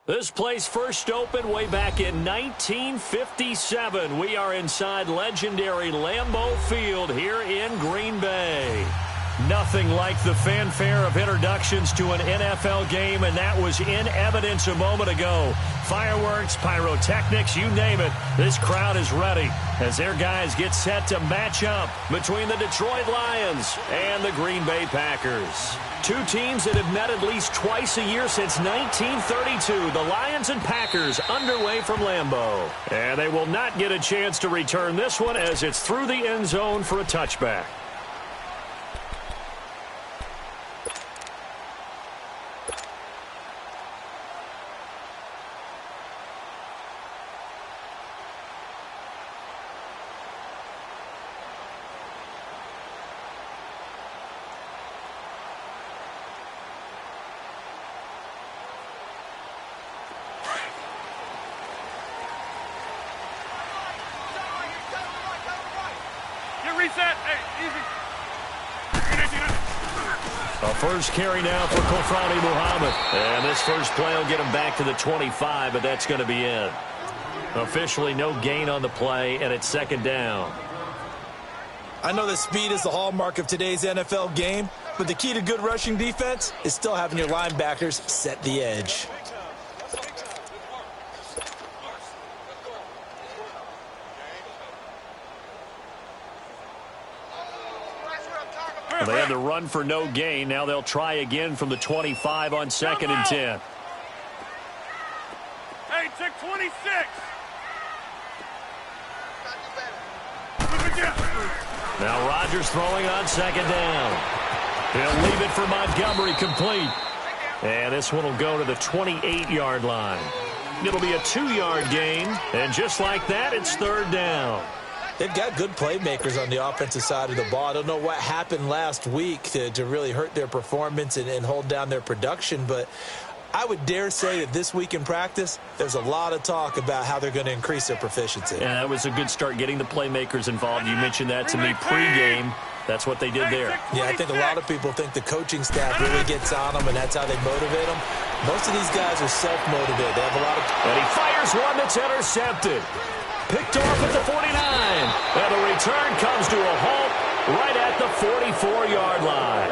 This place first opened way back in 1957. We are inside legendary Lambeau Field here in Green Bay. Nothing like the fanfare of introductions to an NFL game, and that was in evidence a moment ago. Fireworks, pyrotechnics, you name it. This crowd is ready as their guys get set to match up between the Detroit Lions and the Green Bay Packers. Two teams that have met at least twice a year since 1932. The Lions and Packers underway from Lambeau. And they will not get a chance to return this one as it's through the end zone for a touchback. A first carry now for Kofrani Muhammad. And this first play will get him back to the 25, but that's going to be in. Officially no gain on the play, and it's second down. I know that speed is the hallmark of today's NFL game, but the key to good rushing defense is still having your linebackers set the edge. They had to run for no gain. Now they'll try again from the 25 on second and 10. Hey, check 26. Now Rodgers throwing on second down. He'll leave it for Montgomery, complete. And this one will go to the 28-yard line. It'll be a 2-yard gain. And just like that, it's third down. They've got good playmakers on the offensive side of the ball. I don't know what happened last week to really hurt their performance and hold down their production, but I would dare say that this week in practice, there's a lot of talk about how they're going to increase their proficiency. Yeah, that was a good start getting the playmakers involved. You mentioned that to me pregame. That's what they did there. Yeah, I think a lot of people think the coaching staff really gets on them, and that's how they motivate them. Most of these guys are self-motivated. They have a lot of... And he fires one that's intercepted. Picked off at the 49. And the return comes to a halt right at the 44-yard line.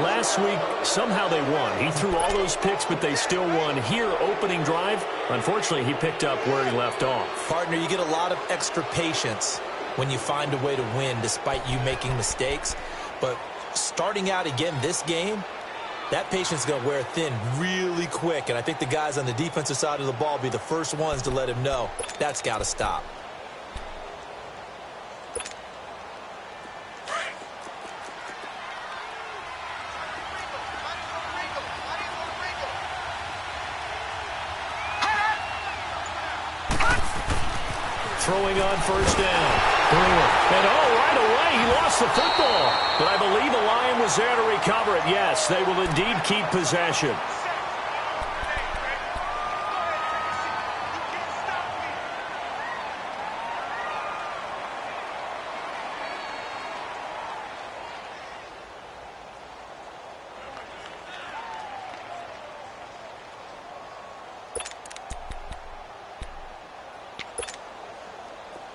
Last week, somehow they won. He threw all those picks, but they still won. Here, opening drive, unfortunately, he picked up where he left off. Partner, you get a lot of extra patience when you find a way to win despite you making mistakes. But starting out again this game, that patience is going to wear thin really quick. And I think the guys on the defensive side of the ball will be the first ones to let him know that's got to stop. Throwing on first down. And right away, he lost the football. But I believe the line was there to recover it. Yes, they will indeed keep possession.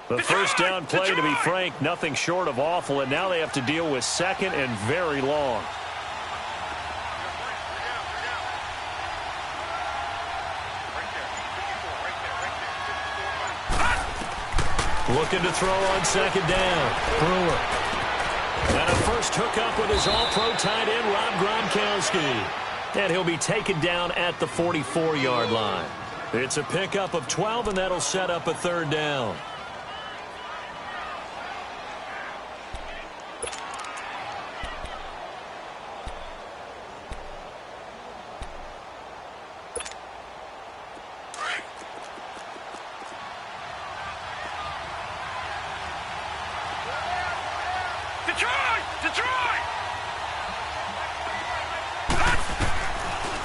The first down play, to be frank, nothing short of awful, and now they have to deal with second and very long. Looking to throw on second down. Brewer. And a first hookup with his all-pro tight end, Rob Gronkowski. And he'll be taken down at the 44-yard line. It's a pickup of 12, and that'll set up a third down.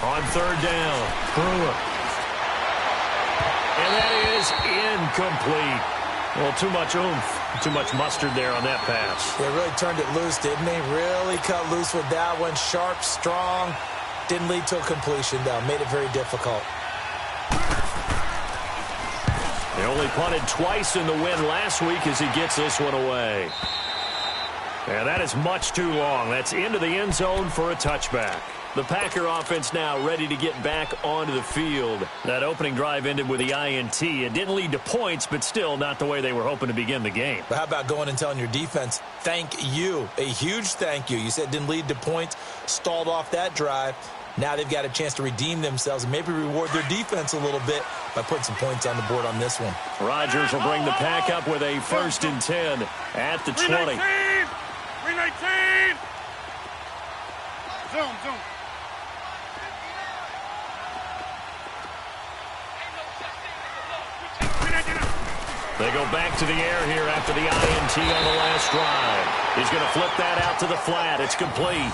On third down, Brewer. And that is incomplete. Well, too much oomph, too much mustard there on that pass. They really turned it loose, didn't they? Really cut loose with that one. Sharp, strong. Didn't lead to a completion, though. Made it very difficult. only punted twice in the win last week as he gets this one away. And that is much too long. That's into the end zone for a touchback. The Packer offense now ready to get back onto the field. That opening drive ended with the INT. It didn't lead to points, but still not the way they were hoping to begin the game. But how about going and telling your defense, thank you, a huge thank you. You said it didn't lead to points, stalled off that drive. Now they've got a chance to redeem themselves and maybe reward their defense a little bit by putting some points on the board on this one. Rodgers will bring the Pack up with a 1st and 10 at the 20. 319! Zoom. They go back to the air here after the INT on the last drive. He's going to flip that out to the flat. It's complete.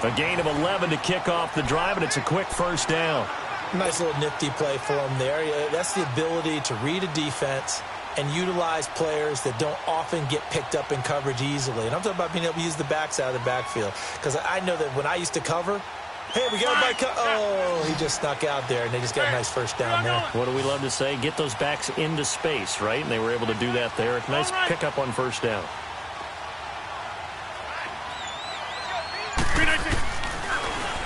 A gain of 11 to kick off the drive, and it's a quick 1st down. Nice little nifty play for him there. That's the ability to read a defense and utilize players that don't often get picked up in coverage easily. And I'm talking about being able to use the backside of the backfield. Because I know that when I used to cover, hey, we got a oh, he just snuck out there, and they just got a nice 1st down there. What do we love to say? Get those backs into space, right? And they were able to do that there. Nice pickup on 1st down.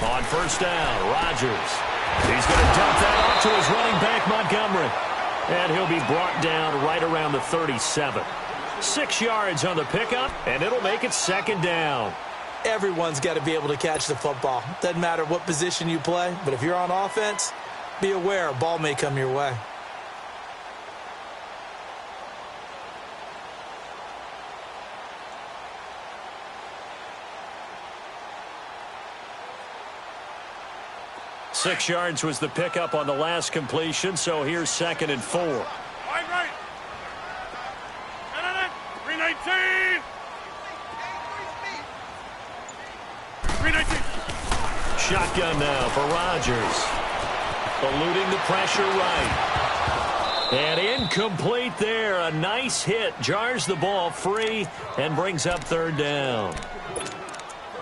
On 1st down, Rodgers. He's going to dump that off to his running back, Montgomery. And he'll be brought down right around the 37. 6 yards on the pickup, and it'll make it 2nd down. Everyone's got to be able to catch the football. Doesn't matter what position you play, but if you're on offense, be aware a ball may come your way. Six yards was the pickup on the last completion, so here's 2nd and 4. Right. 319! 319! Shotgun now for Rodgers. Eluding the pressure right. And incomplete there. A nice hit. Jars the ball free and brings up 3rd down.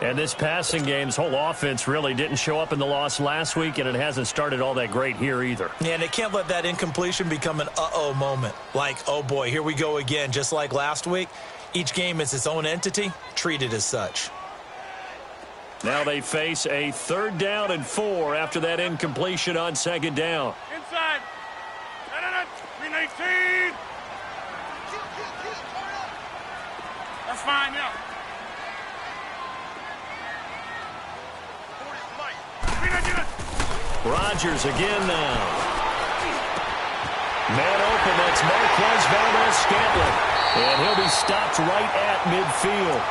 And this passing game's whole offense really didn't show up in the loss last week, and it hasn't started all that great here either. Yeah, and they can't let that incompletion become an uh-oh moment. Like, oh boy, here we go again. Just like last week, each game is its own entity, treated as such. Now they face a 3rd down and 4 after that incompletion on 2nd down. Inside. 319. That's fine now. Rodgers again now. Man open, that's Marquez Valdez-Scantling. And he'll be stopped right at midfield.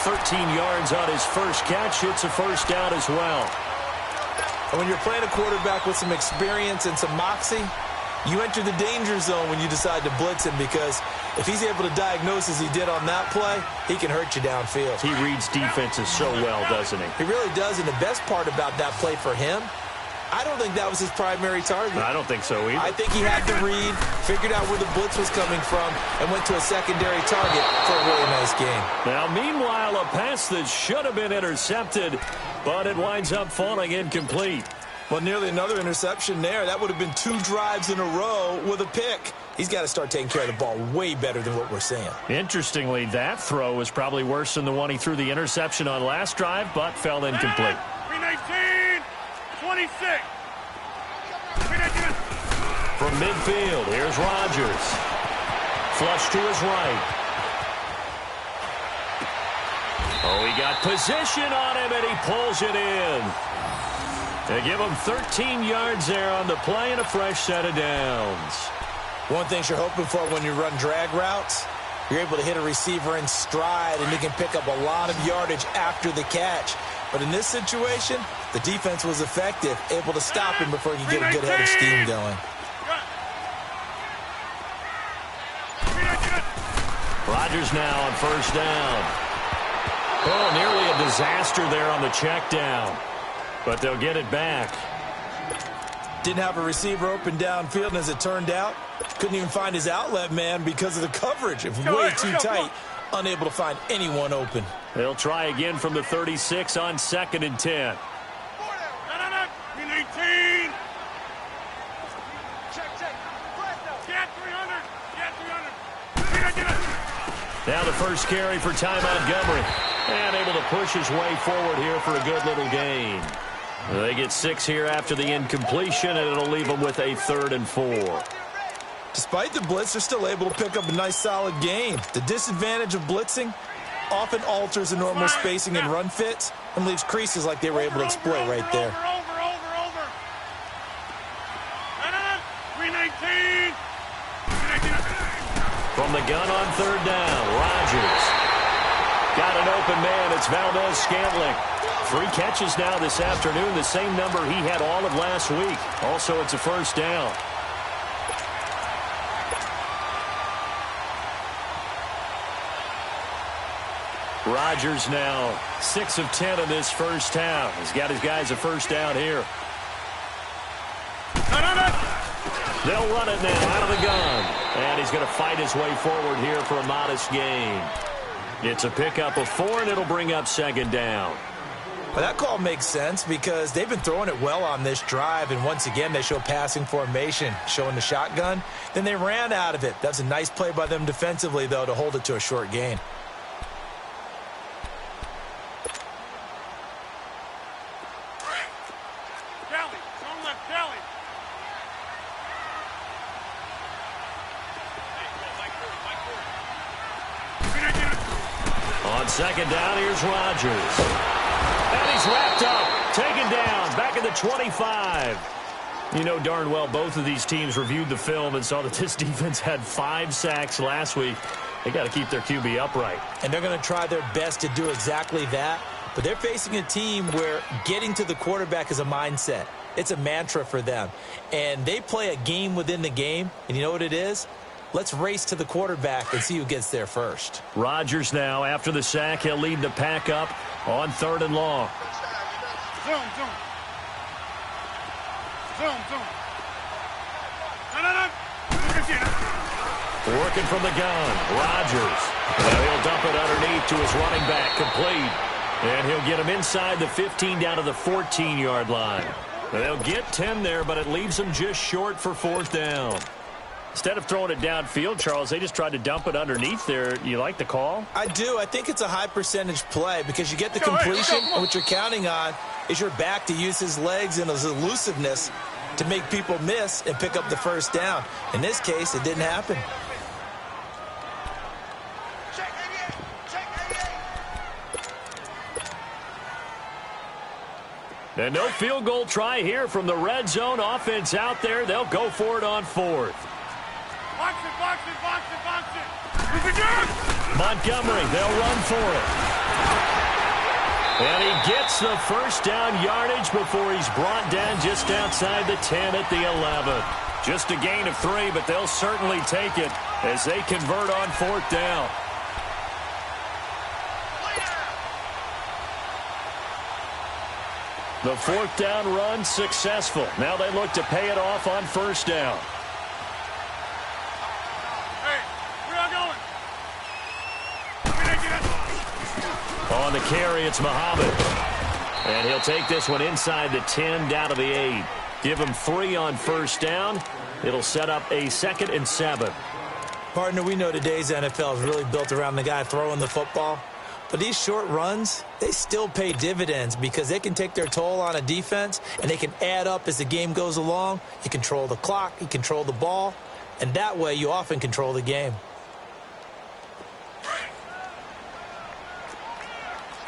13 yards on his first catch. It's a 1st down as well. And when you're playing a quarterback with some experience and some moxie, you enter the danger zone when you decide to blitz him, because if he's able to diagnose as he did on that play, he can hurt you downfield. He reads defenses so well, doesn't he? He really does, and the best part about that play for him, I don't think that was his primary target. I don't think so either. I think he had to read, figured out where the blitz was coming from, and went to a secondary target for a really nice game. Now, meanwhile, a pass that should have been intercepted, but it winds up falling incomplete. Well, nearly another interception there. That would have been 2 drives in a row with a pick. He's got to start taking care of the ball way better than what we're seeing. Interestingly, that throw was probably worse than the one he threw the interception on last drive, but fell incomplete. 319, 26. 319. From midfield, here's Rodgers. Flush to his right. Oh, he got position on him, and he pulls it in. They give him 13 yards there on the play and a fresh set of downs. One thing you're hoping for when you run drag routes, you're able to hit a receiver in stride, and he can pick up a lot of yardage after the catch. But in this situation, the defense was effective, able to stop him before he could get a good head of steam going. Rodgers now on 1st down. Oh, nearly a disaster there on the check down. But they'll get it back. Didn't have a receiver open downfield, and as it turned out, couldn't even find his outlet man because of the coverage. It was way too tight, unable to find anyone open. They'll try again from the 36 on 2nd and 10. 18. Check. Get 300. Now the first carry for Ty Montgomery. And able to push his way forward here for a good little gain. They get 6 here after the incompletion, and it'll leave them with a 3rd and 4. Despite the blitz, they're still able to pick up a nice, solid gain. The disadvantage of blitzing often alters the normal spacing and run fits and leaves creases like they were able to exploit right there. Over. 319. From the gun on 3rd down, Rodgers. Got an open man. It's Valdez-Scantling. 3 catches now this afternoon, the same number he had all of last week. Also, it's a 1st down. Rodgers now 6 of 10 in this first half. He's got his guys a 1st down here. They'll run it now out of the gun. And he's going to fight his way forward here for a modest gain. It's a pickup of 4, and it'll bring up 2nd down. Well, that call makes sense because they've been throwing it well on this drive, and once again they show passing formation, showing the shotgun. Then they ran out of it. That's a nice play by them defensively, though, to hold it to a short gain. On 2nd down, here's Rodgers. And he's wrapped up, taken down, back at the 25. You know darn well both of these teams reviewed the film and saw that this defense had 5 sacks last week. They got to keep their QB upright. And they're going to try their best to do exactly that. But they're facing a team where getting to the quarterback is a mindset. It's a mantra for them. And they play a game within the game. And you know what it is? Let's race to the quarterback and see who gets there first. Rodgers now, after the sack, he'll lead the pack up on 3rd and long. Zoom. No. Working from the gun, Rodgers. Now he'll dump it underneath to his running back, complete. And he'll get him inside the 15 down to the 14-yard line. They'll get 10 there, but it leaves them just short for 4th down. Instead of throwing it downfield, Charles, they just tried to dump it underneath there. You like the call? I do. I think it's a high percentage play because you get the completion, and what you're counting on is your back to use his legs and his elusiveness to make people miss and pick up the 1st down. In this case, it didn't happen. And no field goal try here from the red zone offense out there. They'll go for it on 4th. Box it. Montgomery, they'll run for it. And he gets the 1st down yardage before he's brought down just outside the 10 at the 11. Just a gain of 3, but they'll certainly take it as they convert on 4th down. The 4th down run successful. Now they look to pay it off on 1st down. On the carry, it's Muhammad. And he'll take this one inside the 10, down to the 8. Give him 3 on 1st down. It'll set up a 2nd and 7. Partner, we know today's NFL is really built around the guy throwing the football. But these short runs, they still pay dividends because they can take their toll on a defense, and they can add up as the game goes along. You control the clock, you control the ball, and that way you often control the game.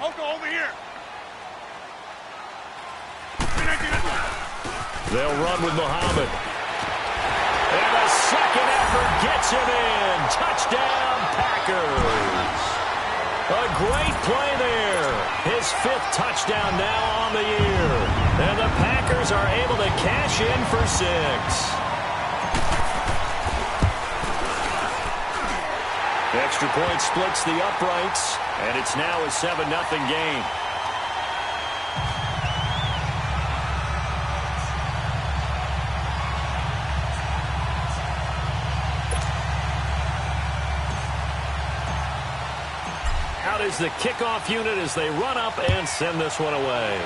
Over here. They'll run with Muhammad. And a second effort gets him in. Touchdown, Packers. A great play there. His 5th touchdown now on the year. And the Packers are able to cash in for 6. Extra point splits the uprights, and it's now a 7-0 game. Out is the kickoff unit as they run up and send this one away.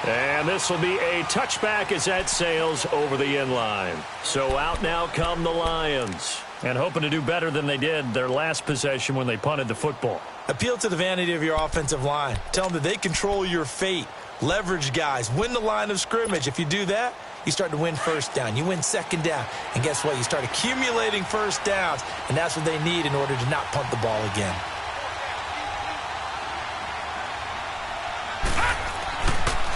And this will be a touchback as that sails over the end line. So out now come the Lions. And hoping to do better than they did their last possession when they punted the football. Appeal to the vanity of your offensive line. Tell them that they control your fate. Leverage guys. Win the line of scrimmage. If you do that, you start to win first down. You win second down. And guess what? You start accumulating first downs. And that's what they need in order to not punt the ball again.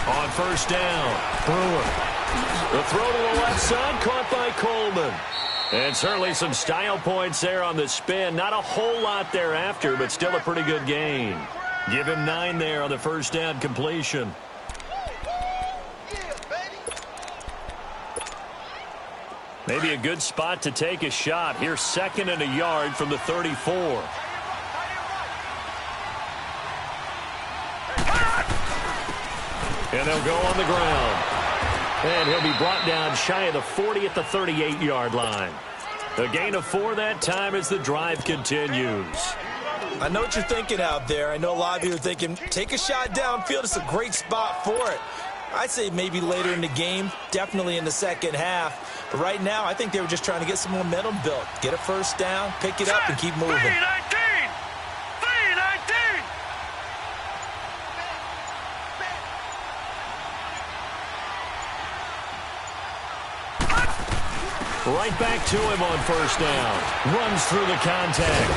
On first down, Brewer. The throw to the left side, caught by Coleman. And certainly some style points there on the spin. Not a whole lot thereafter, but still a pretty good gain. Give him 9 there on the first down completion. Maybe a good spot to take a shot. Here's 2nd and a yard from the 34. And they'll go on the ground. And he'll be brought down shy of the 40 at the 38-yard line. A gain of 4 that time as the drive continues. I know what you're thinking out there. I know a lot of you are thinking, take a shot downfield. It's a great spot for it. I'd say maybe later in the game, definitely in the second half. But right now, I think they were just trying to get some momentum built. Get a first down, pick it up, and keep moving. 3-19! Right back to him on first down. Runs through the contact.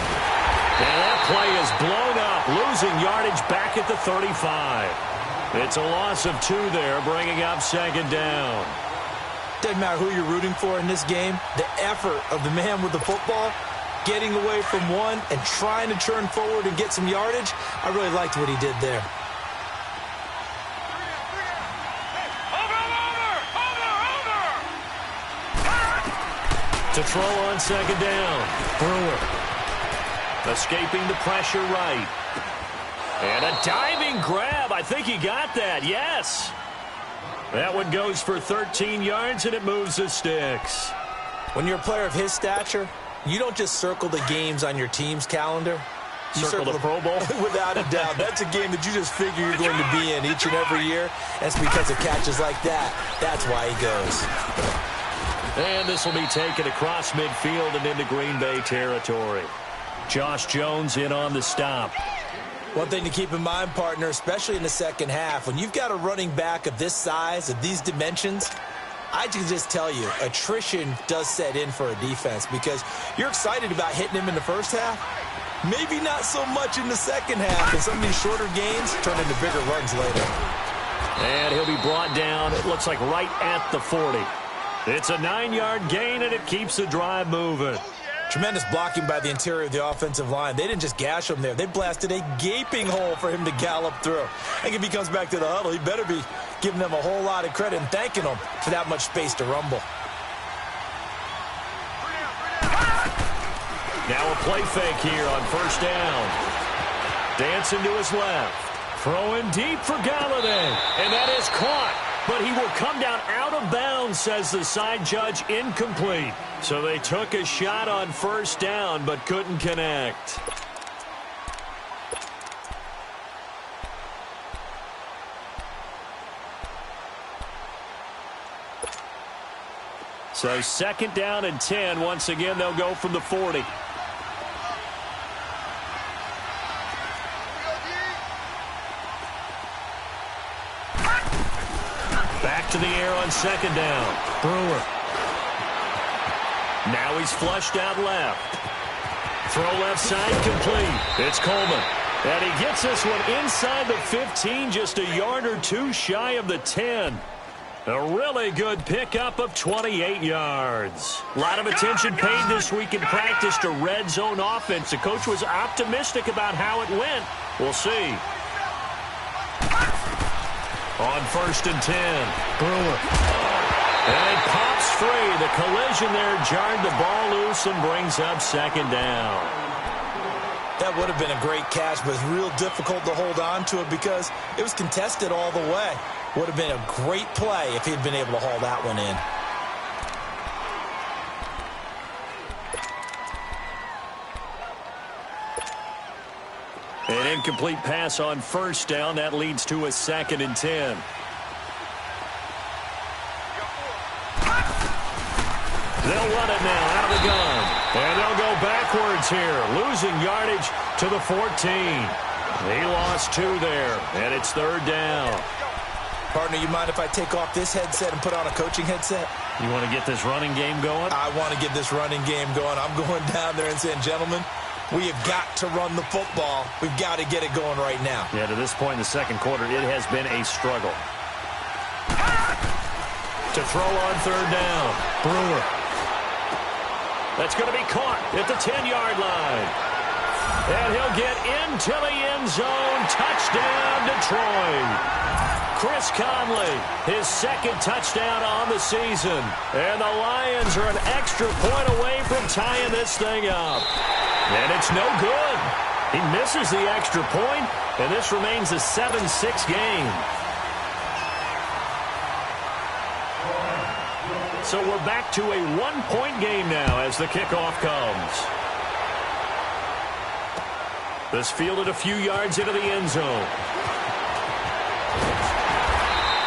And that play is blown up, losing yardage back at the 35. It's a loss of 2 there, bringing up 2nd down. Doesn't matter who you're rooting for in this game. The effort of the man with the football, getting away from one and trying to turn forward and get some yardage, I really liked what he did there. To throw on 2nd down. Brewer. Escaping the pressure right. And a diving grab. I think he got that. Yes. That one goes for 13 yards, and it moves the sticks. When you're a player of his stature, you don't just circle the games on your team's calendar. You circle the Pro Bowl? Without a doubt. That's a game that you just figure you're going to be in each and every year. That's because of catches like that. That's why he goes. And this will be taken across midfield and into Green Bay territory. Josh Jones in on the stop. One thing to keep in mind, partner, especially in the second half, when you've got a running back of this size, of these dimensions, I can just tell you, attrition does set in for a defense because you're excited about hitting him in the first half. Maybe not so much in the second half, and some of these shorter gains turn into bigger runs later. And he'll be brought down, it looks like right at the 40. It's a 9-yard gain, and it keeps the drive moving. Tremendous blocking by the interior of the offensive line. They didn't just gash him there. They blasted a gaping hole for him to gallop through. I think if he comes back to the huddle, he better be giving them a whole lot of credit and thanking them for that much space to rumble. Now a play fake here on first down. Dancing to his left. Throwing deep for Galladay. And that is caught. But he will come down out of bounds, says the side judge, incomplete. So they took a shot on first down, but couldn't connect. So 2nd down and 10. Once again, they'll go from the 40. Back to the air on 2nd down. Brewer. Now he's flushed out left. Throw left side complete. It's Coleman. And he gets this one inside the 15, just a yard or 2 shy of the 10. A really good pickup of 28 yards. A lot of attention paid this week in practice to red zone offense. The coach was optimistic about how it went. We'll see. On 1st and 10, Brewer. And it pops free. The collision there jarred the ball loose and brings up 2nd down. That would have been a great catch, but it's real difficult to hold on to it because it was contested all the way. Would have been a great play if he'd been able to haul that one in. An incomplete pass on first down. That leads to a 2nd and 10. here, losing yardage to the 14. He lost 2 there, and it's 3rd down. Partner, you mind if I take off this headset and put on a coaching headset? You want to get this running game going? I want to get this running game going. I'm going down there and saying, gentlemen, we have got to run the football. We've got to get it going right now. Yeah, to this point in the second quarter, it has been a struggle. To throw on 3rd down. Brewer. That's going to be caught at the 10-yard line. And he'll get into the end zone. Touchdown, Detroit. Chris Conley, his 2nd touchdown on the season. And the Lions are an extra point away from tying this thing up. And it's no good. He misses the extra point, and this remains a 7-6 game. So we're back to a 1-point game now as the kickoff comes. This fielded a few yards into the end zone.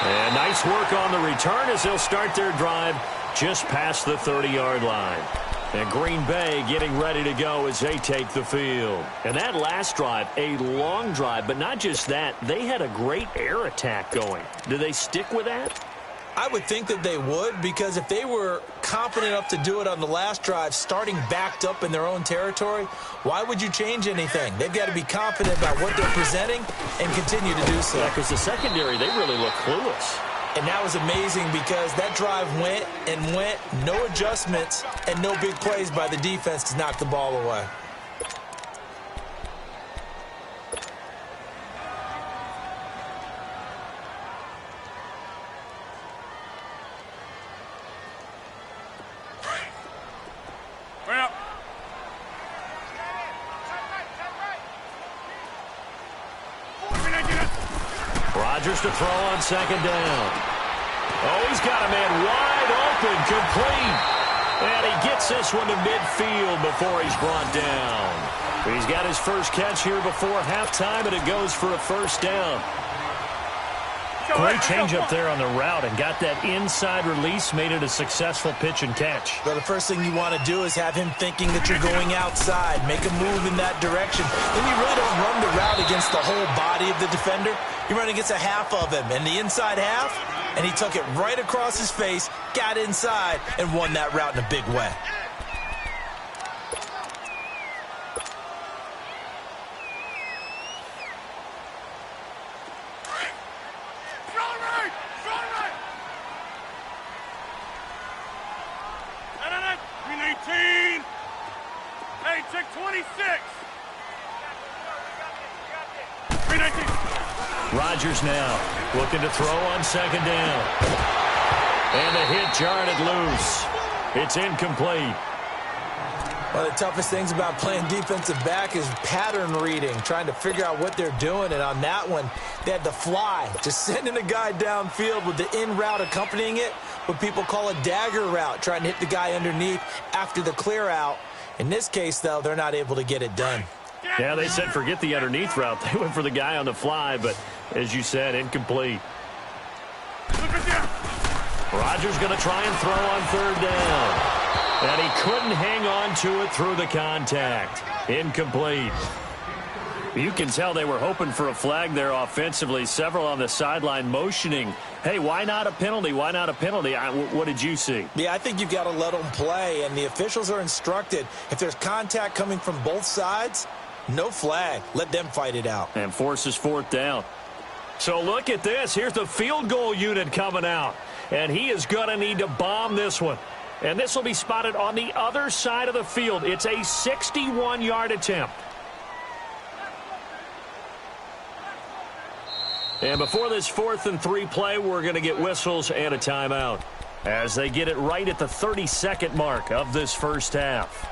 And nice work on the return as they'll start their drive just past the 30-yard line. And Green Bay getting ready to go as they take the field. And that last drive, a long drive, but not just that. They had a great air attack going. Do they stick with that? I would think that they would, because if they were confident enough to do it on the last drive, starting backed up in their own territory, why would you change anything? They've got to be confident about what they're presenting and continue to do so. Yeah, because the secondary, they really look clueless. And that was amazing because that drive went and went, no adjustments, and no big plays by the defense to knock the ball away. Rodgers to throw on 2nd down. Oh, he's got a man wide open, complete. And he gets this one to midfield before he's brought down. He's got his first catch here before halftime, and it goes for a 1st down. Great change up there on the route and got that inside release, made it a successful pitch and catch. Well, the first thing you want to do is have him thinking that you're going outside, make a move in that direction. Then you really don't run the route against the whole body of the defender. You run against a half of him, and the inside half, and he took it right across his face, got inside, and won that route in a big way. Rodgers now looking to throw on 2nd down. And the hit jarred it loose. It's incomplete. One of the toughest things about playing defensive back is pattern reading, trying to figure out what they're doing. And on that one, they had the fly, just sending a guy downfield with the in route accompanying it, what people call a dagger route, trying to hit the guy underneath after the clear out. In this case, though, they're not able to get it done. Yeah, they said forget the underneath route. They went for the guy on the fly, but as you said, incomplete. Rodgers going to try and throw on 3rd down. And he couldn't hang on to it through the contact. Incomplete. You can tell they were hoping for a flag there offensively. Several on the sideline motioning, hey, why not a penalty? Why not a penalty? What did you see? Yeah, I think you've got to let them play, and the officials are instructed. If there's contact coming from both sides, no flag. Let them fight it out. And forces 4th down. So look at this. Here's the field goal unit coming out. And he is going to need to bomb this one. And this will be spotted on the other side of the field. It's a 61-yard attempt. And before this 4th and 3 play, we're going to get whistles and a timeout as they get it right at the 32nd mark of this first half.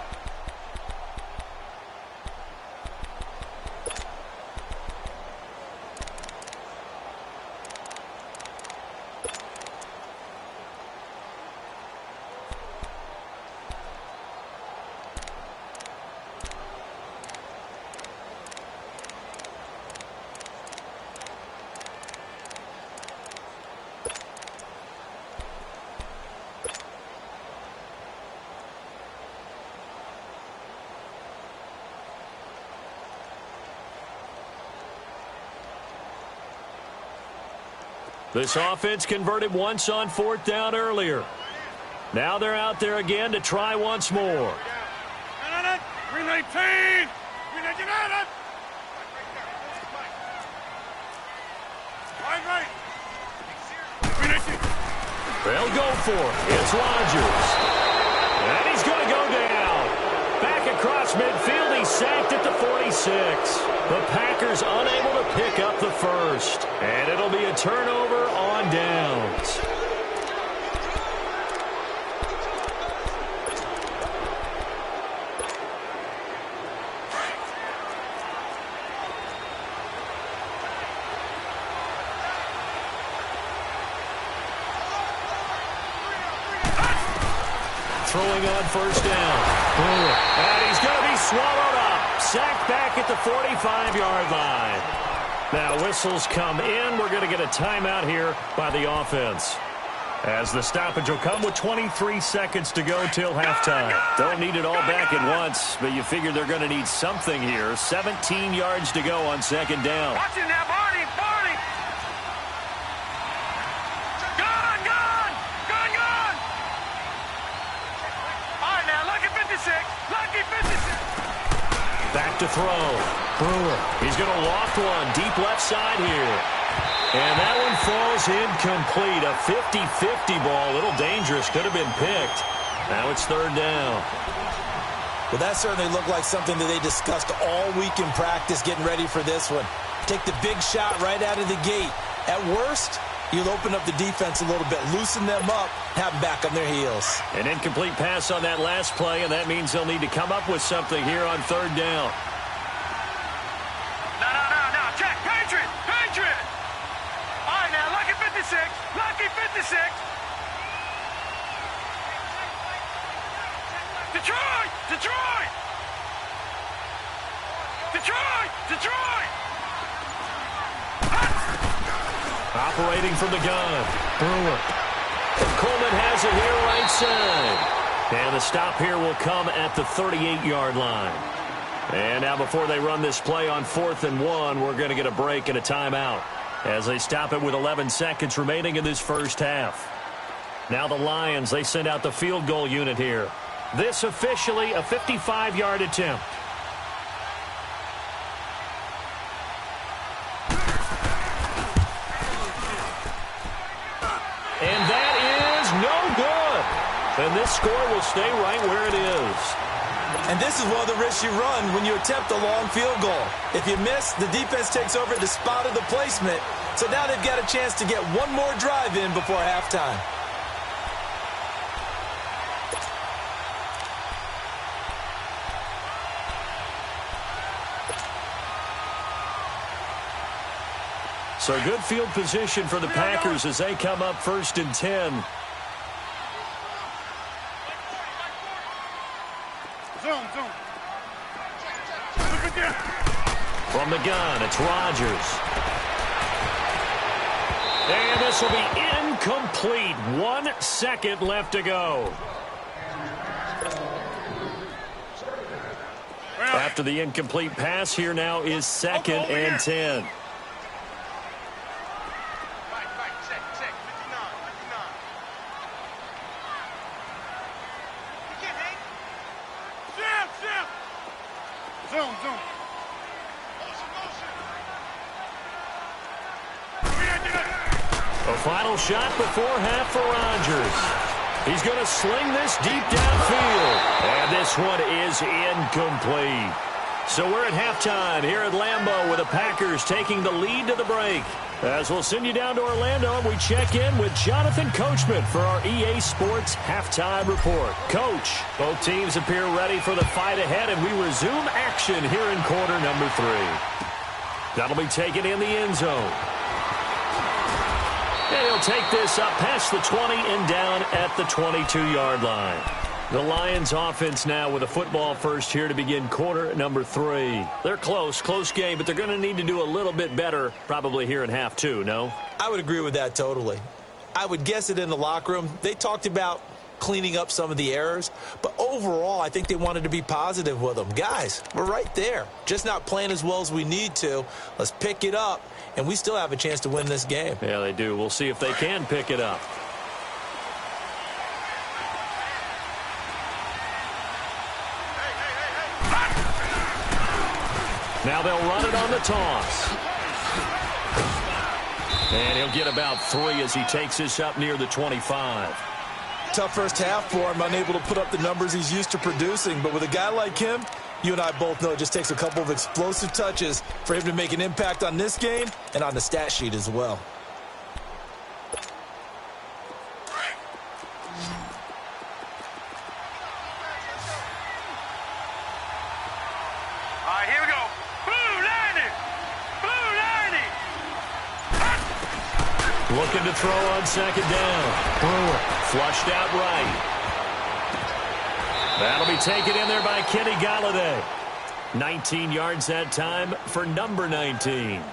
This offense converted once on 4th down earlier. Now they're out there again to try once more. 319! Right. They'll go for it. It's Rodgers. And he's going to go down. Back across midfield, he's sacked at the 46. The Packers unable to pick up the first. And it'll be a turnover on downs. Throwing on 1st down. And he's going to be swallowed up. Sacked back at the 45-yard line. Now whistles come in. We're going to get a timeout here by the offense. As the stoppage will come with 23 seconds to go till halftime. Don't need it all back at once, but you figure they're going to need something here. 17 yards to go on 2nd down. Watching that, Barney! Back to throw. Brewer. He's going to loft one deep left side here. And that one falls incomplete. A 50-50 ball. A little dangerous. Could have been picked. Now it's 3rd down. Well, that certainly looked like something that they discussed all week in practice getting ready for this one. Take the big shot right out of the gate. At worst, you'll open up the defense a little bit, loosen them up, have them back on their heels. An incomplete pass on that last play, and that means they'll need to come up with something here on 3rd down. No. Check. Patriot. All right, now, lucky 56. Detroit. Operating from the gun. Brewer. Coleman has it here right side. And the stop here will come at the 38-yard line. And now before they run this play on 4th and 1, we're going to get a break and a timeout as they stop it with 11 seconds remaining in this first half. Now the Lions, they send out the field goal unit here. This officially a 55-yard attempt. And that is no good. And this score will stay right where it is. And this is one of the risks you run when you attempt a long field goal. If you miss, the defense takes over the spot of the placement. So now they've got a chance to get one more drive in before halftime. So good field position for the Packers as they come up 1st and 10. Zoom. From the gun, it's Rodgers. And this will be incomplete. 1 second left to go. After the incomplete pass, here now is 2nd and 10. Zoom. A final shot before half for Rodgers. He's going to sling this deep downfield. And this one is incomplete. So we're at halftime here at Lambeau with the Packers taking the lead to the break. As we'll send you down to Orlando and we check in with Jonathan Coachman for our EA Sports Halftime Report. Coach, both teams appear ready for the fight ahead, and we resume action here in quarter number 3. That'll be taken in the end zone. And he'll take this up past the 20 and down at the 22-yard line. The Lions offense now with a football first here to begin quarter number 3. They're close game, but they're going to need to do a little bit better probably here in half 2, no? I would agree with that totally. I would guess it in the locker room. They talked about cleaning up some of the errors. But overall, I think they wanted to be positive with them. Guys, we're right there. Just not playing as well as we need to. Let's pick it up, and we still have a chance to win this game. Yeah, they do. We'll see if they can pick it up. Now they'll run it on the toss. And he'll get about 3 as he takes this up near the 25. Tough first half for him, unable to put up the numbers he's used to producing. But with a guy like him, you and I both know it just takes a couple of explosive touches for him to make an impact on this game and on the stat sheet as well. All right, here we go. Blue 90. Blue 90. Looking to throw on second down. Brewer flushed out right. That'll be taken in there by Kenny Galladay. 19 yards that time for number 19.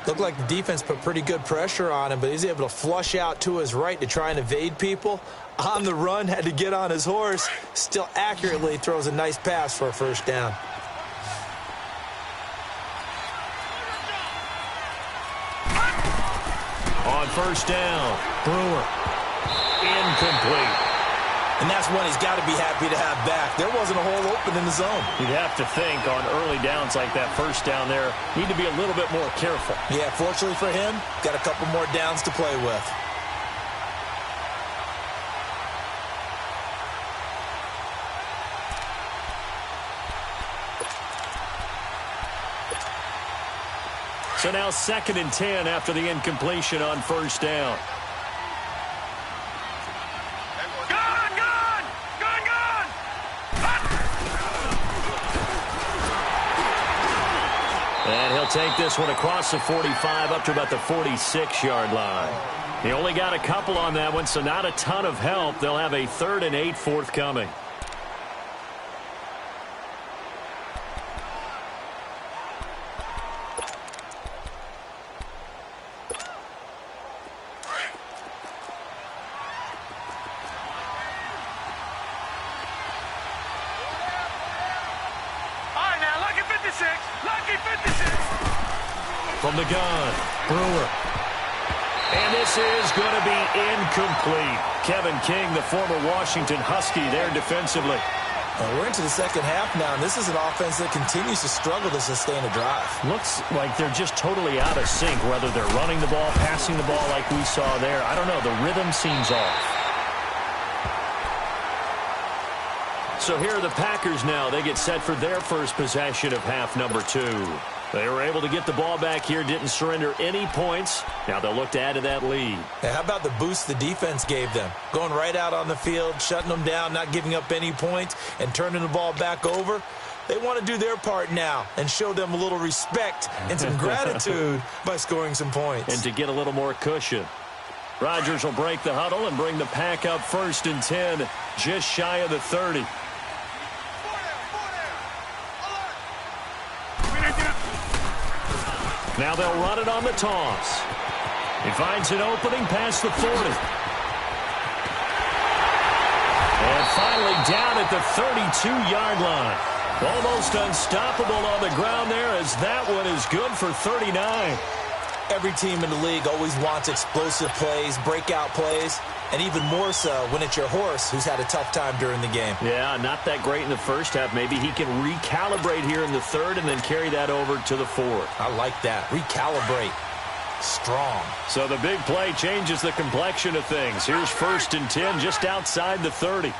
Looked like the defense put pretty good pressure on him, but he's able to flush out to his right to try and evade people. On the run, had to get on his horse. Still accurately throws a nice pass for a first down. On first down, Brewer. Incomplete. And that's one he's got to be happy to have back. There wasn't a hole open in the zone. You'd have to think on early downs like that first down there, need to be a little bit more careful. Yeah, fortunately for him, got a couple more downs to play with. So now 2nd and 10 after the incompletion on first down. And he'll take this one across the 45 up to about the 46-yard line. He only got a couple on that one, so not a ton of help. They'll have a 3rd and 8 forthcoming. From the gun, Brewer. And this is going to be incomplete. Kevin King, the former Washington Husky, there defensively. We're into the second half now, and this is an offense that continues to struggle to sustain a drive. Looks like they're just totally out of sync, whether they're running the ball, passing the ball like we saw there. I don't know. The rhythm seems off. So here are the Packers now. They get set for their first possession of half number 2. They were able to get the ball back here, didn't surrender any points. Now they'll look to add to that lead. And how about the boost the defense gave them? Going right out on the field, shutting them down, not giving up any points, and turning the ball back over. They want to do their part now and show them a little respect and some gratitude by scoring some points. And to get a little more cushion. Rodgers will break the huddle and bring the Pack up 1st and 10, just shy of the 30. Now they'll run it on the toss. He finds an opening past the 40. And finally down at the 32-yard line. Almost unstoppable on the ground there as that one is good for 39. Every team in the league always wants explosive plays, breakout plays, and even more so when it's your horse who's had a tough time during the game. Yeah, not that great in the first half. Maybe he can recalibrate here in the 3rd and then carry that over to the 4th. I like that. Recalibrate. Strong. So the big play changes the complexion of things. Here's 1st and 10 just outside the 30.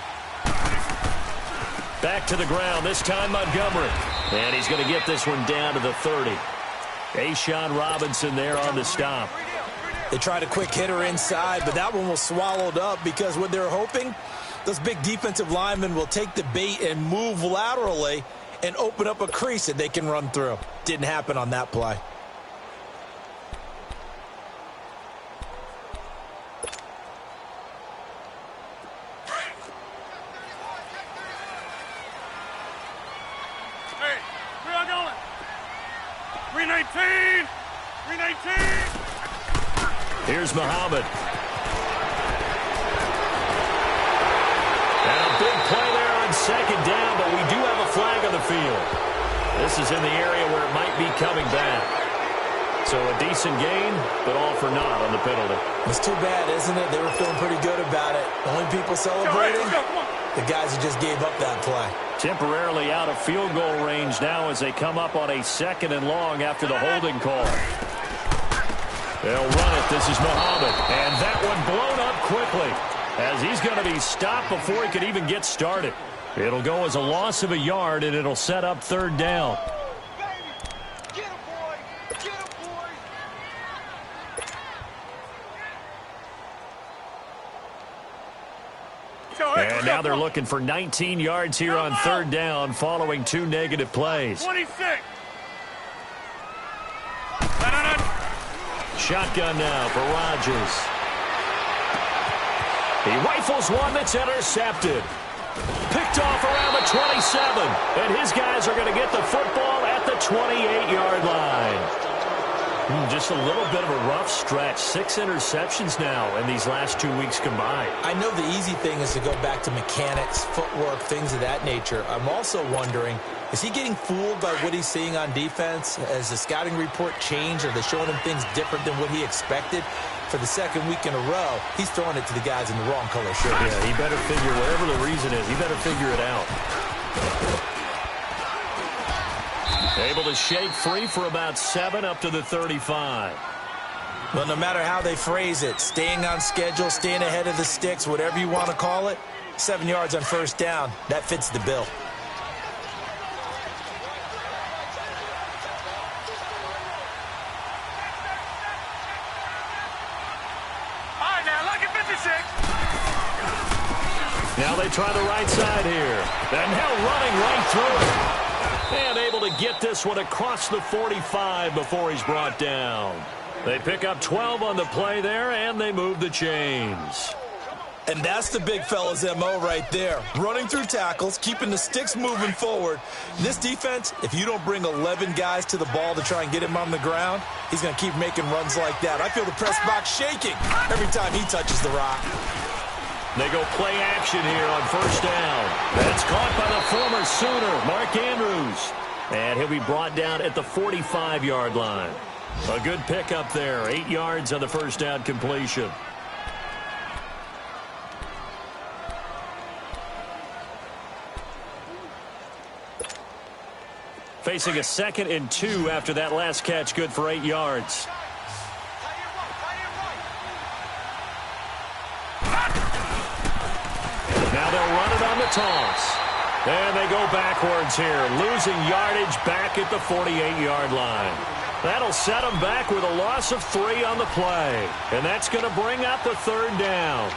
Back to the ground, this time Montgomery. And he's going to get this one down to the 30. A'Shawn Robinson there on the stop. They tried a quick hitter inside, but that one was swallowed up because what they're hoping, those big defensive linemen will take the bait and move laterally and open up a crease that they can run through. Didn't happen on that play. Hey, where y'all going? 319! 319! Here's Muhammad. big play there on second down, but we do have a flag on the field. This is in the area where it might be coming back. So a decent gain, but all for naught on the penalty. It's too bad, isn't it? They were feeling pretty good about it. The only people celebrating, the guys who just gave up that play. Temporarily out of field goal range now as they come up on a 2nd and long after the holding call. They'll run it. This is Muhammad. And that one blown up quickly as he's going to be stopped before he could even get started. It'll go as a loss of a yard, and it'll set up 3rd down. And now they're looking for 19 yards here on 3rd down following 2 negative plays. 26. Shotgun now for Rodgers. He rifles one that's intercepted. Picked off around the 27. And his guys are going to get the football at the 28-yard line. Just a little bit of a rough stretch. 6 interceptions now in these last 2 weeks combined. I know the easy thing is to go back to mechanics, footwork, things of that nature. I'm also wondering, is he getting fooled by what he's seeing on defense? Has the scouting report changed? Are they showing him things different than what he expected? For the 2nd week in a row, he's throwing it to the guys in the wrong color shirt. Yeah, he better figure, whatever the reason is, he better figure it out. Able to shake free for about 7 up to the 35. Well, no matter how they phrase it, staying on schedule, staying ahead of the sticks, whatever you want to call it, 7 yards on 1st down, that fits the bill. All right, now, look at 56. Now they try the right side here. And now running right through it. And able to get this one across the 45 before he's brought down. They pick up 12 on the play there, and they move the chains. And that's the big fella's MO right there. Running through tackles, keeping the sticks moving forward. This defense, if you don't bring 11 guys to the ball to try and get him on the ground, he's going to keep making runs like that. I feel the press box shaking every time he touches the rock. They go play action here on 1st down. That's caught by the former Sooner, Mark Andrews. And he'll be brought down at the 45-yard line. A good pickup there, 8 yards on the 1st down completion. Facing a 2nd and 2 after that last catch, good for 8 yards. Now they'll run it on the toss. And they go backwards here, losing yardage back at the 48-yard line. That'll set them back with a loss of 3 on the play. And that's going to bring up the 3rd down.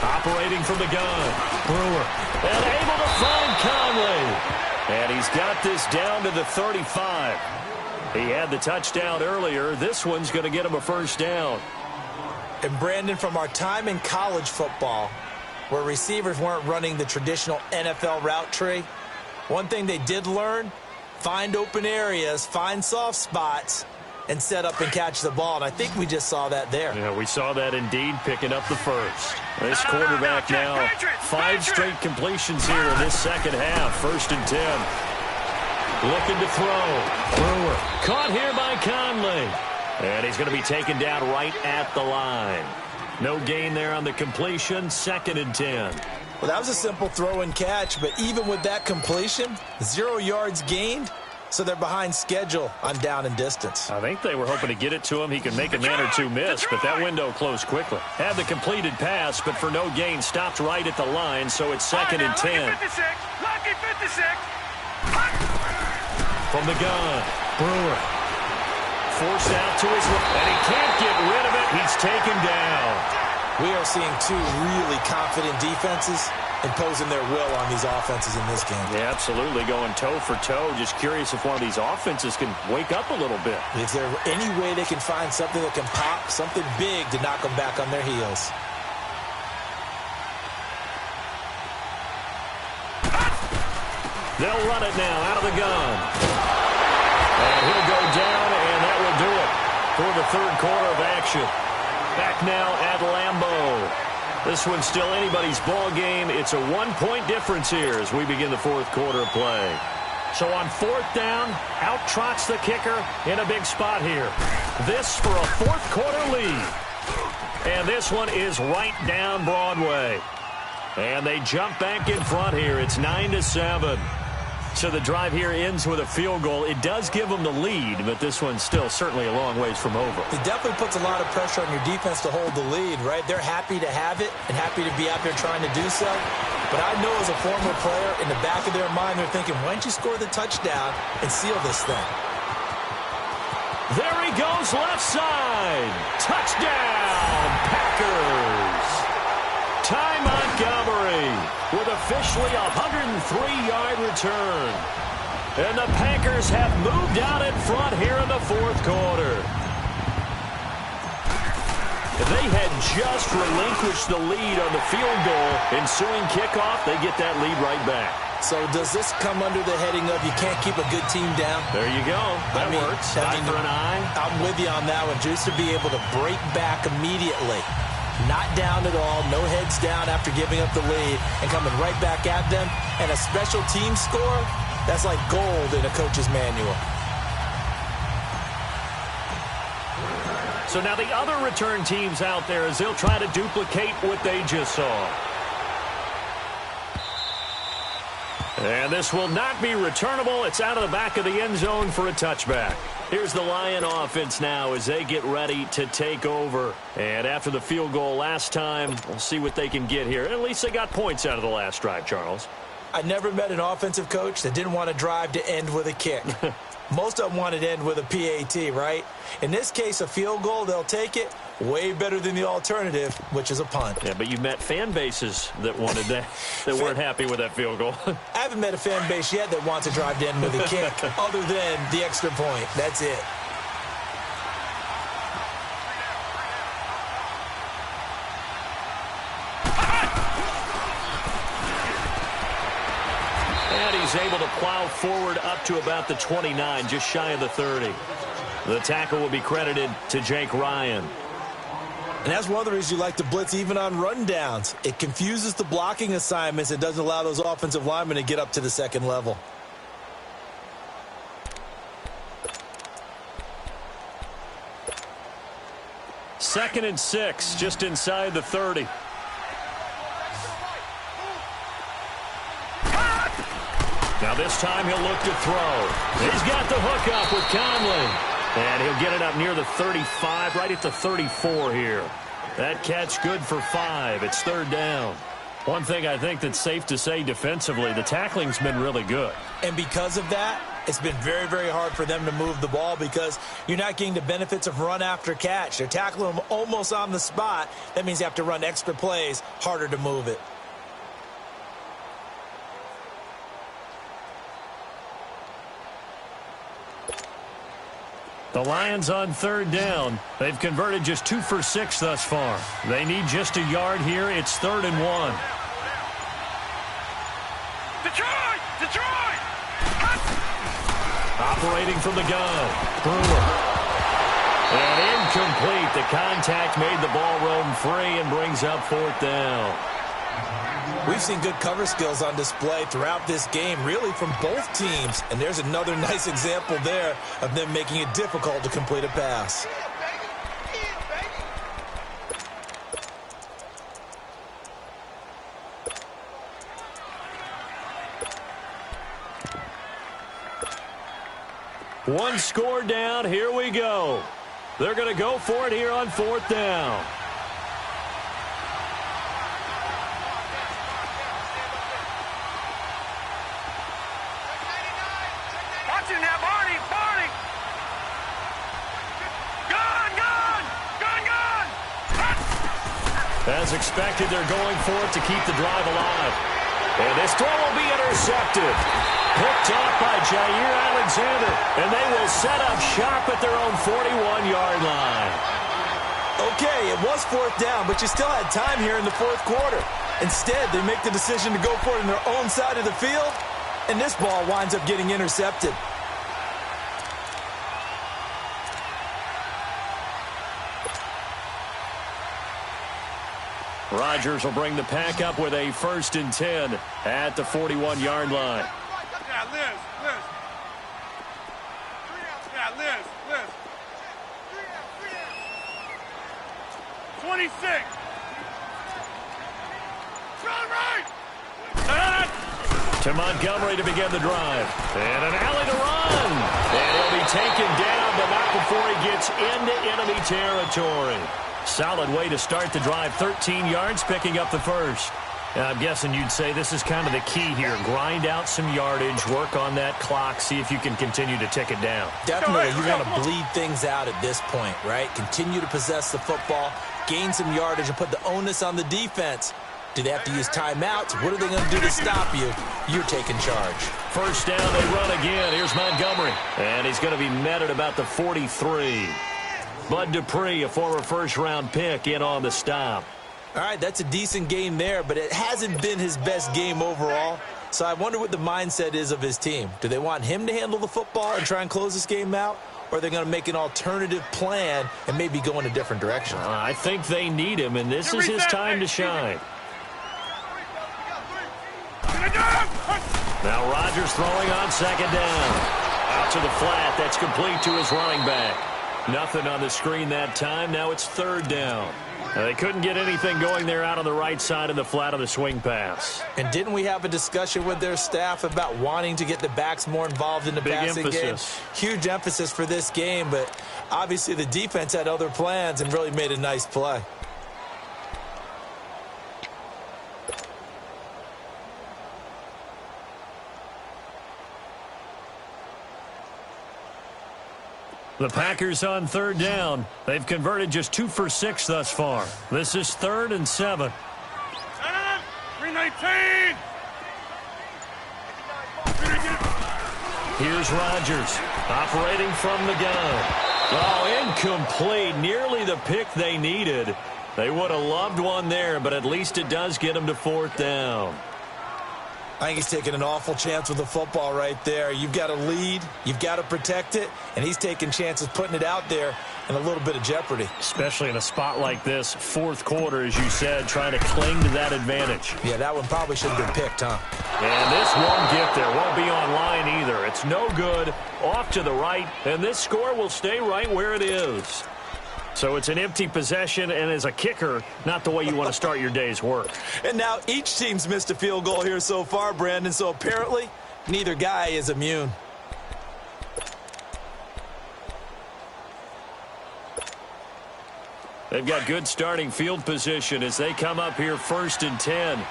Operating from the gun, Brewer, and able to find Conley. And he's got this down to the 35. He had the touchdown earlier. This one's going to get him a 1st down. And Brandon, from our time in college football, where receivers weren't running the traditional NFL route tree, one thing they did learn, find open areas, find soft spots, and set up and catch the ball. And I think we just saw that there. Yeah, we saw that indeed, picking up the 1st. This quarterback now, 5 straight completions here in this 2nd half. 1st and 10. Looking to throw. Brewer caught here by Conley. And he's going to be taken down right at the line. No gain there on the completion. 2nd and 10. Well, that was a simple throw and catch, but even with that completion, 0 yards gained. So they're behind schedule on down and distance. I think they were hoping to get it to him. He could make a man or two miss, but that window closed quickly. Had the completed pass, but for no gain, stopped right at the line, so it's 2nd and 10. Lucky 56. From the gun, Brewer. Forced out to his left, and he can't get rid of it. He's taken down. We are seeing two really confident defenses imposing their will on these offenses in this game. Yeah, absolutely, going toe for toe. Just curious if one of these offenses can wake up a little bit. Is there any way they can find something that can pop, something big to knock them back on their heels? They'll run it now out of the gun. And he'll go down, and that will do it for the third quarter of action. Back now at Lambeau. This one's still anybody's ball game. It's a one-point difference here as we begin the fourth quarter of play. So on fourth down, out trots the kicker in a big spot here. This for a fourth quarter lead. And this one is right down Broadway. And they jump back in front here. It's 9-7. So the drive here ends with a field goal. It does give them the lead, but this one's still certainly a long ways from over. It definitely puts a lot of pressure on your defense to hold the lead, right? They're happy to have it and happy to be out there trying to do so. But I know as a former player, in the back of their mind, they're thinking, why don't you score the touchdown and seal this thing? There he goes, left side. Touchdown, Packers. Ty Montgomery with officially a 103-yard return. And the Packers have moved out in front here in the fourth quarter. They had just relinquished the lead on the field goal. Ensuing kickoff, they get that lead right back. So does this come under the heading of you can't keep a good team down? There you go. That works. Eye for an eye. I'm with you on that one. Just to be able to break back immediately. Not down at all, no heads down after giving up the lead and coming right back at them. And a special team score, that's like gold in a coach's manual. So now the other return teams out there as they'll try to duplicate what they just saw. And this will not be returnable. It's out of the back of the end zone for a touchback. Here's the Lion offense now as they get ready to take over. And after the field goal last time, we'll see what they can get here. At least they got points out of the last drive, Charles. I never met an offensive coach that didn't want to drive to end with a kick. Most of them wanted to end with a PAT, right? In this case, a field goal, they'll take it. Way better than the alternative, which is a punt. Yeah, but you met fan bases that wanted that, that weren't happy with that field goal. I haven't met a fan base yet that wants to drive to end with a kick, other than the extra point. That's it. And he's able to plow forward up to about the 29, just shy of the 30. The tackle will be credited to Jake Ryan. And that's one of the reasons you like to blitz even on rundowns. It confuses the blocking assignments. It doesn't allow those offensive linemen to get up to the second level. Second and 6, just inside the 30. Now this time he'll look to throw. He's got the hook up with Conley. And he'll get it up near the 35, right at the 34 here. That catch good for 5. It's third down. One thing I think that's safe to say defensively, the tackling's been really good. And because of that, it's been very, very hard for them to move the ball because you're not getting the benefits of run after catch. They're tackling them almost on the spot. That means you have to run extra plays, harder to move it. The Lions on third down. They've converted just 2 for 6 thus far. They need just a yard here. It's 3rd and 1. Detroit! Detroit! Operating from the gun. Brewer. And incomplete. The contact made the ball roam free and brings up 4th down. We've seen good cover skills on display throughout this game, really from both teams. And there's another nice example there of them making it difficult to complete a pass. One score down. Here we go. They're going to go for it here on 4th down. As expected, they're going for it to keep the drive alive. And this throw will be intercepted. Picked off by Jair Alexander. And they will set up shop at their own 41-yard line. Okay, it was fourth down, but you still had time here in the fourth quarter. Instead, they make the decision to go for it on their own side of the field, and this ball winds up getting intercepted. Rodgers will bring the pack up with a 1st and 10 at the 41-yard line. Yeah, Liz. Yeah, Liz. 26. Run right. To Montgomery to begin the drive. And an alley to run. And he'll be taken down, but not before he gets into enemy territory. Solid way to start the drive. 13 yards, picking up the first. And I'm guessing you'd say this is kind of the key here. Grind out some yardage, work on that clock, see if you can continue to tick it down. Definitely, you want to bleed things out at this point, right? Continue to possess the football, gain some yardage, and put the onus on the defense. Do they have to use timeouts? What are they going to do to stop you? You're taking charge. First down, they run again. Here's Montgomery. And he's going to be met at about the 43. Bud Dupree, a former first-round pick, in on the stop. All right, that's a decent game there, but it hasn't been his best game overall. So I wonder what the mindset is of his team. Do they want him to handle the football and try and close this game out? Or are they going to make an alternative plan and maybe go in a different direction? I think they need him, and this is his time to shine. Now Rodgers throwing on 2nd down. Out to the flat. That's complete to his running back. Nothing on the screen that time. Now it's 3rd down. They couldn't get anything going there out on the right side of the flat of the swing pass. And didn't we have a discussion with their staff about wanting to get the backs more involved in the passing game? Huge emphasis for this game, but obviously the defense had other plans and really made a nice play. The Packers on 3rd down. They've converted just 2 for 6 thus far. This is 3rd and 7. 319. Here's Rodgers operating from the gun. Oh, incomplete. Nearly the pick they needed. They would have loved one there, but at least it does get them to 4th down. I think he's taking an awful chance with the football right there. You've got to lead, you've got to protect it, and he's taking chances putting it out there in a little bit of jeopardy. Especially in a spot like this, 4th quarter, as you said, trying to cling to that advantage. Yeah, that one probably should have been picked, huh? And this won't get there. Won't be online either. It's no good. Off to the right, and this score will stay right where it is. So it's an empty possession, and as a kicker, not the way you want to start your day's work. And now each team's missed a field goal here so far, Brandon, so apparently neither guy is immune. They've got good starting field position as they come up here 1st and 10.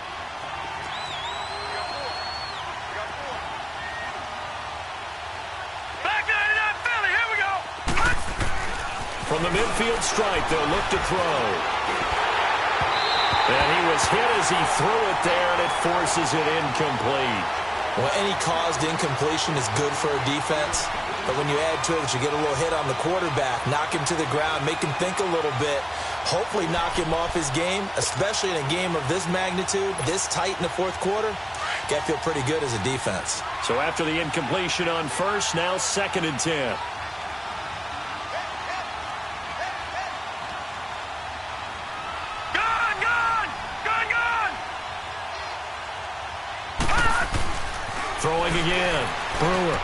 From the midfield stripe, they'll look to throw. And he was hit as he threw it there, and it forces it incomplete. Well, any caused incompletion is good for a defense. But when you add to it that you get a little hit on the quarterback, knock him to the ground, make him think a little bit, hopefully knock him off his game, especially in a game of this magnitude, this tight in the 4th quarter, got to feel pretty good as a defense. So after the incompletion on 1st, now 2nd and 10. Throwing again. Brewer.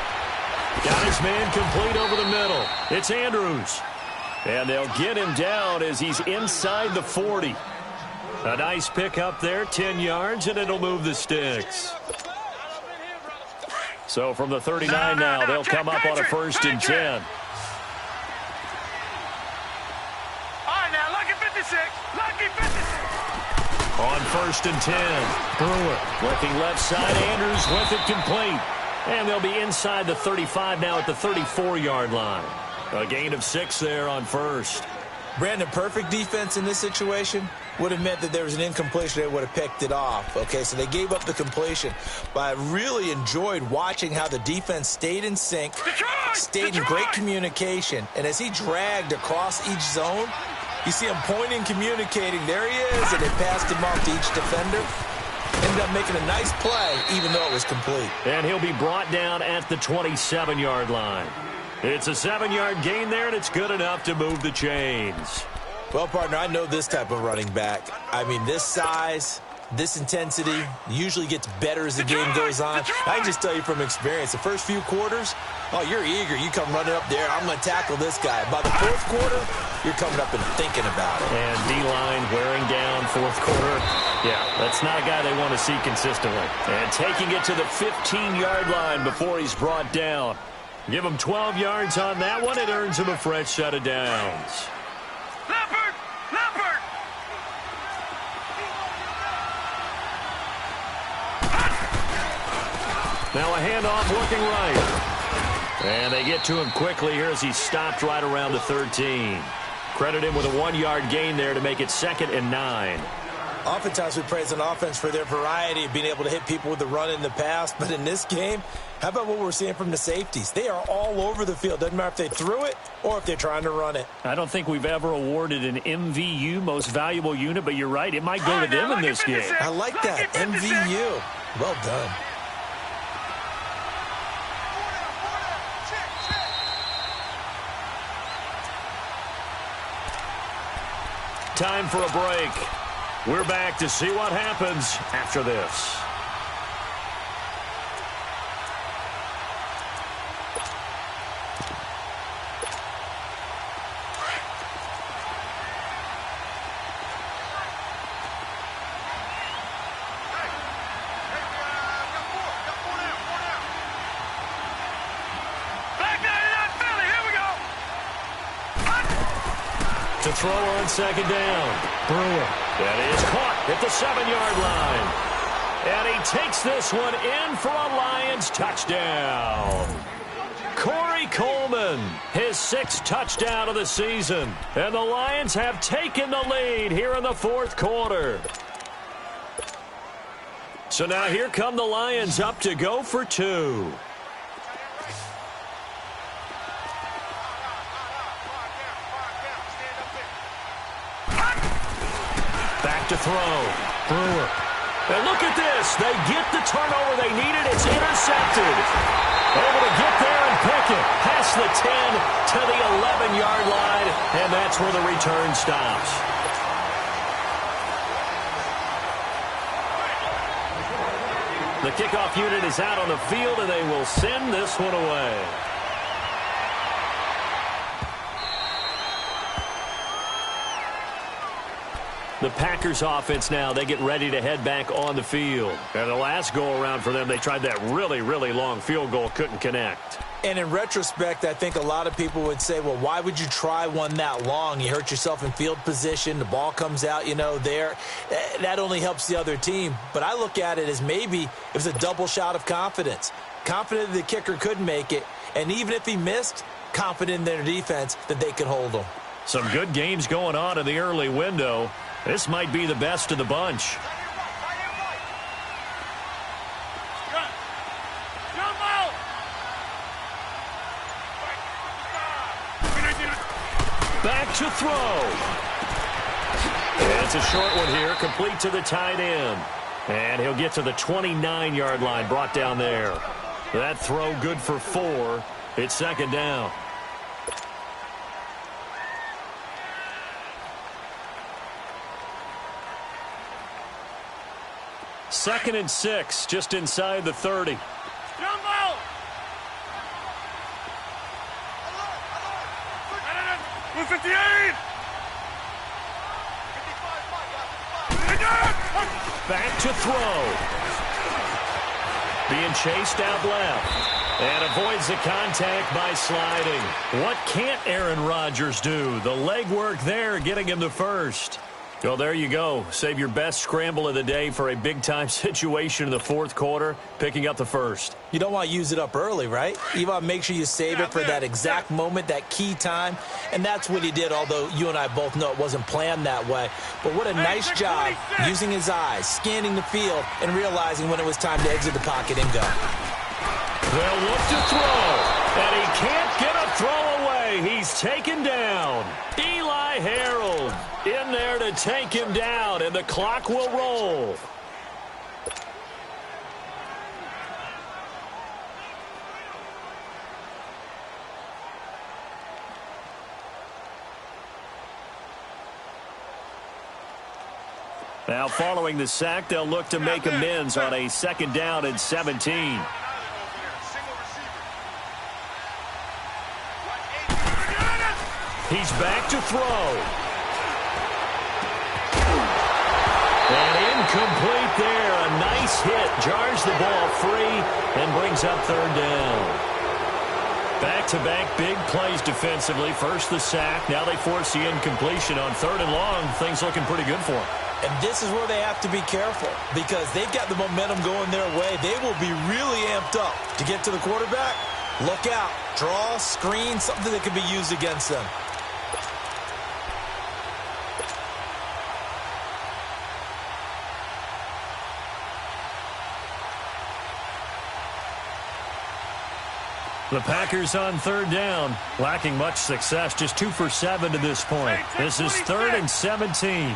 Got his man complete over the middle. It's Andrews. And they'll get him down as he's inside the 40. A nice pick up there, 10 yards, and it'll move the sticks. So from the 39 now, they'll come up on a 1st and 10. All right, now, lucky 56. Lucky 56. On 1st and 10, Brewer looking left side. Andrews with it complete. And they'll be inside the 35 now at the 34-yard line. A gain of 6 there on 1st. Brandon, perfect defense in this situation. would have meant that there was an incompletion. They would have picked it off. Okay, so they gave up the completion. But I really enjoyed watching how the defense stayed in sync, stayed in great communication. And as he dragged across each zone, you see him pointing, communicating. There he is, and they passed him off to each defender. Ended up making a nice play, even though it was complete. And he'll be brought down at the 27-yard line. It's a 7-yard gain there, and it's good enough to move the chains. Well, partner, I know this type of running back. I mean, this size, this intensity usually gets better as the game goes on. I can just tell you from experience, the first few quarters, oh, you're eager. You come running up there, I'm going to tackle this guy. By the fourth quarter, you're coming up and thinking about it. And D-line wearing down fourth quarter. Yeah, that's not a guy they want to see consistently. And taking it to the 15-yard line before he's brought down. Give him 12 yards on that one. It earns him a fresh set of downs. Leopard! Leopard! Now a handoff looking right. And they get to him quickly here as he stopped right around the 13. Credit him with a 1-yard gain there to make it 2nd and 9. Oftentimes we praise an offense for their variety of being able to hit people with the run in the pass. But in this game, how about what we're seeing from the safeties? They are all over the field. Doesn't matter if they threw it or if they're trying to run it. I don't think we've ever awarded an MVU, most valuable unit, but you're right. It might go to them in this game. I like that. MVU. Well done. Time for a break. We're back to see what happens after this. To throw on 2nd down. Brewer. That is caught at the 7-yard line. And he takes this one in for a Lions touchdown. Corey Coleman, his 6th touchdown of the season. And the Lions have taken the lead here in the 4th quarter. So now here come the Lions up to go for 2. To throw. Brewer. And look at this. They get the turnover they needed. It's intercepted. Able to get there and pick it. Past the 10 to the 11-yard line. And that's where the return stops. The kickoff unit is out on the field, and they will send this one away. The Packers offense now, they get ready to head back on the field. And the last go-around for them, they tried that really, really long field goal, couldn't connect. And in retrospect, I think a lot of people would say, well, why would you try one that long? You hurt yourself in field position. The ball comes out, there. That only helps the other team. But I look at it as maybe it was a double shot of confidence. Confident the kicker could make it. And even if he missed, confident in their defense that they could hold him. Some good games going on in the early window. This might be the best of the bunch. Back to throw. And it's a short one here, complete to the tight end. And he'll get to the 29-yard line, brought down there. That throw good for 4. It's 2nd down. Second and 6, just inside the 30. Jumbo! 158! Back to throw. Being chased out left. And avoids the contact by sliding. What can't Aaron Rodgers do? The legwork there getting him the first. Well, there you go. Save your best scramble of the day for a big-time situation in the fourth quarter, picking up the first. You don't want to use it up early, right? You want to make sure you save it for that exact moment, that key time. And that's what he did, although you and I both know it wasn't planned that way. But what a nice job using his eyes, scanning the field, and realizing when it was time to exit the pocket and go. They'll look to throw, and he can't get a throw away. He's taken down. Eli Harold in there to take him down, and the clock will roll. Now, following the sack, they'll look to make amends on a 2nd down and 17. He's back to throw. And incomplete there. A nice hit. Jars the ball free and brings up 3rd down. Back-to-back big plays defensively. First the sack. Now they force the incompletion on 3rd and long. Things looking pretty good for them. And this is where they have to be careful because they've got the momentum going their way. They will be really amped up to get to the quarterback. Look out. Draw, screen, something that can be used against them. The Packers on 3rd down, lacking much success, just 2 for 7 to this point. This is 3rd and 17.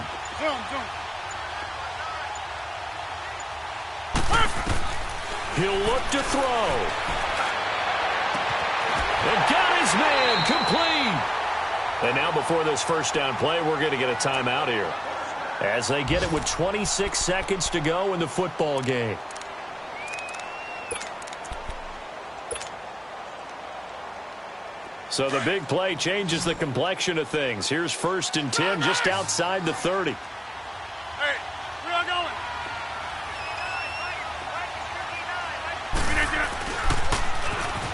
He'll look to throw. And got his man complete. And now before this first down play, we're going to get a timeout here, as they get it with 26 seconds to go in the football game. So the big play changes the complexion of things. Here's 1st and 10 just outside the 30. Hey, where y'all going?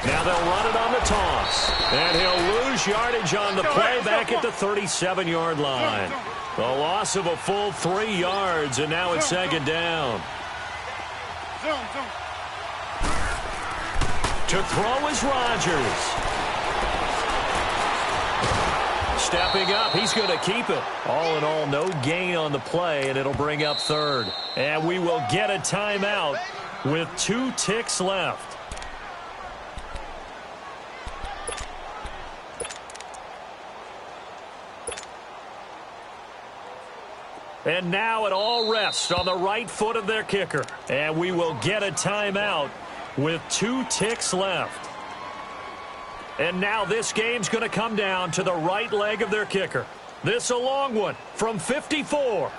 Now they'll run it on the toss. And he'll lose yardage on the play back at the 37-yard line. The loss of a full 3 yards, and now it's 2nd down. To throw is Rodgers. Stepping up, he's going to keep it. All in all, no gain on the play, and it'll bring up 3rd. And we will get a timeout with 2 ticks left. And now it all rests on the right foot of their kicker. And we will get a timeout with 2 ticks left. And now this game's going to come down to the right leg of their kicker. This a long one from 54.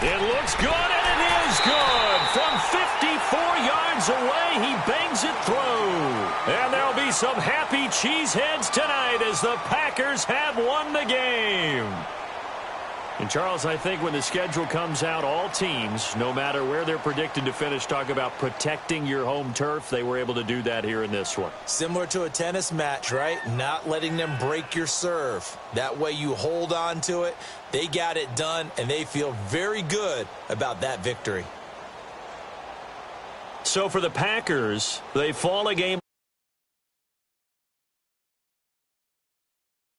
It looks good, and it is good. From 54 yards away, he bangs it through. And there'll be some happy cheeseheads tonight as the Packers have won the game. And, Charles, I think when the schedule comes out, all teams, no matter where they're predicted to finish, talk about protecting your home turf. They were able to do that here in this one. Similar to a tennis match, right? Not letting them break your serve. That way you hold on to it. They got it done, and they feel very good about that victory. So for the Packers, they fall a game.